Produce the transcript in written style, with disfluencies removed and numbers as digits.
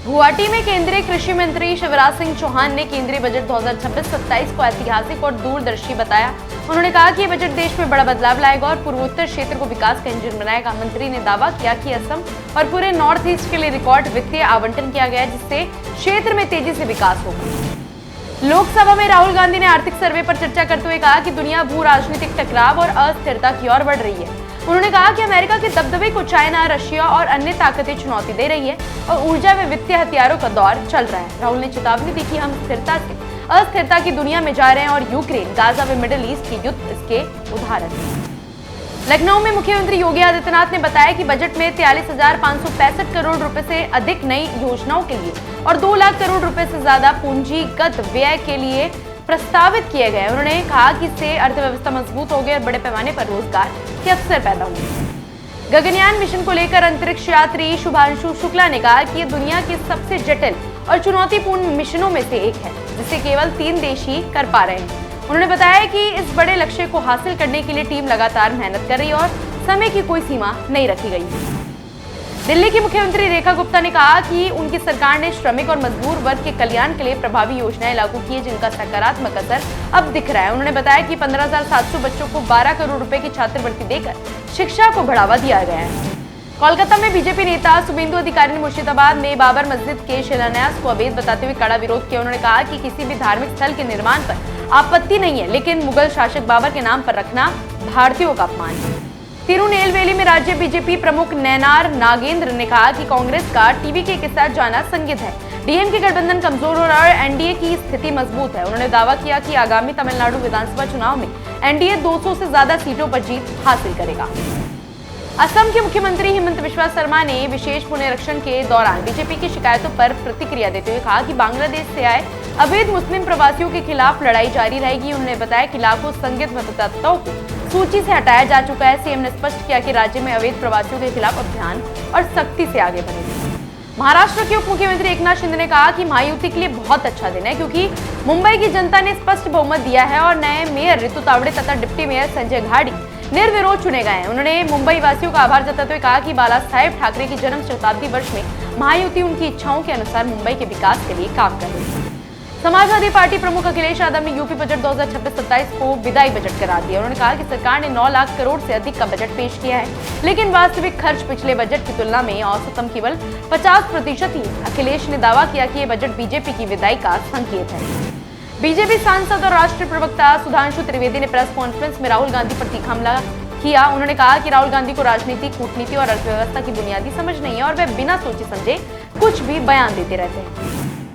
गुवाहाटी में केंद्रीय कृषि मंत्री शिवराज सिंह चौहान ने केंद्रीय बजट 2026-27 को ऐतिहासिक और दूरदर्शी बताया। उन्होंने कहा कि ये बजट देश में बड़ा बदलाव लाएगा और पूर्वोत्तर क्षेत्र को विकास का इंजन बनाएगा। मंत्री ने दावा किया कि असम और पूरे नॉर्थ ईस्ट के लिए रिकॉर्ड वित्तीय आवंटन किया गया है, जिससे क्षेत्र में तेजी से विकास होगा। लोकसभा में राहुल गांधी ने आर्थिक सर्वे पर चर्चा करते हुए कहा कि दुनिया भू राजनीतिक टकराव और अस्थिरता की ओर बढ़ रही है। उन्होंने कहा कि अमेरिका के दबदबे को चाइना, रशिया और अन्य ताकतें चुनौती दे रही है और ऊर्जा व वित्तीय हथियारों का दौर चल रहा है। राहुल ने चेतावनी दी कि हम स्थिरता से अस्थिरता की दुनिया में जा रहे हैं और यूक्रेन, गाजा व मिडिल ईस्ट के युद्ध इसके उदाहरण हैं। लखनऊ में मुख्यमंत्री योगी आदित्यनाथ ने बताया कि बजट में 43,565 करोड़ रुपए से अधिक नई योजनाओं के लिए और 2 लाख करोड़ रुपए से ज्यादा पूंजीगत व्यय के लिए प्रस्तावित किए गए। उन्होंने कहा कि इससे अर्थव्यवस्था मजबूत होगी और बड़े पैमाने पर रोजगार के अवसर पैदा होंगे। गगनयान मिशन को लेकर अंतरिक्ष यात्री शुभांशु शुक्ला ने कहा कि ये दुनिया के सबसे जटिल और चुनौतीपूर्ण मिशनों में से एक है, जिसे केवल 3 देश ही कर पा रहे हैं। उन्होंने बताया कि इस बड़े लक्ष्य को हासिल करने के लिए टीम लगातार मेहनत कर रही है और समय की कोई सीमा नहीं रखी गई है। दिल्ली की मुख्यमंत्री रेखा गुप्ता ने कहा कि उनकी सरकार ने श्रमिक और मजदूर वर्ग के कल्याण के लिए प्रभावी योजनाएं लागू की है, जिनका सकारात्मक असर अब दिख रहा है। उन्होंने बताया कि 15,700 बच्चों को 12 करोड़ रुपए की छात्रवृत्ति देकर शिक्षा को बढ़ावा दिया गया है। कोलकाता में बीजेपी नेता शुभेंदु अधिकारी ने मुर्शिदाबाद में बाबर मस्जिद के शिलान्यास को अवैध बताते हुए कड़ा विरोध किया। उन्होंने कहा कि किसी भी धार्मिक स्थल के निर्माण पर आपत्ति नहीं है, लेकिन मुगल शासक बाबर के नाम पर रखना भारतीयों का अपमान है। तिरुनेलवेली में राज्य बीजेपी प्रमुख नैनार नागेंद्र ने कहा कि कांग्रेस का टीवीके के साथ जाना संदिग्ध है। डीएमके गठबंधन कमजोर हो रहा है और एनडीए की स्थिति मजबूत है। उन्होंने दावा किया कि आगामी तमिलनाडु विधानसभा चुनाव में एनडीए 200 से ज्यादा सीटों पर जीत हासिल करेगा। असम के मुख्यमंत्री हिमंत बिस्वा शर्मा ने विशेष पुनरीक्षण के दौरान बीजेपी की शिकायतों पर प्रतिक्रिया देते हुए कहा कि बांग्लादेश से आए अवैध मुस्लिम प्रवासियों के खिलाफ लड़ाई जारी रहेगी। उन्होंने बताया कि लाखों संदिग्ध मतदाताओं को सूची से हटाया जा चुका है। सीएम ने स्पष्ट किया कि राज्य में अवैध प्रवासियों के खिलाफ अभियान और सख्ती से आगे बढ़ेगा। महाराष्ट्र के उप मुख्यमंत्री एकनाथ शिंदे ने कहा कि महायुति के लिए बहुत अच्छा दिन है, क्योंकि मुंबई की जनता ने स्पष्ट बहुमत दिया है और नए मेयर रितु तावड़े तथा डिप्टी मेयर संजय घाड़ी निर्विरोध चुने गए हैं। उन्होंने मुंबई वासियों का आभार जताते हुए कहा कि बाला साहेब ठाकरे की जन्म शताब्दी वर्ष में महायुति उनकी इच्छाओं के अनुसार मुंबई के विकास के लिए काम कर रही है। समाजवादी पार्टी प्रमुख अखिलेश यादव ने यूपी बजट 2026-27 को विदाई बजट करार दिया। उन्होंने कहा कि सरकार ने 9 लाख करोड़ से अधिक का बजट पेश किया है, लेकिन वास्तविक खर्च पिछले बजट की तुलना में औसतन केवल 50% ही। अखिलेश ने दावा किया कि ये बजट बीजेपी की विदाई का संकेत है। बीजेपी सांसद और राष्ट्रीय प्रवक्ता सुधांशु त्रिवेदी ने प्रेस कॉन्फ्रेंस में राहुल गांधी पर तीखा हमला किया। उन्होंने कहा कि राहुल गांधी को राजनीति, कूटनीति और अर्थव्यवस्था की बुनियादी समझ नहीं है और वे बिना सोचे समझे कुछ भी बयान देते रहते हैं।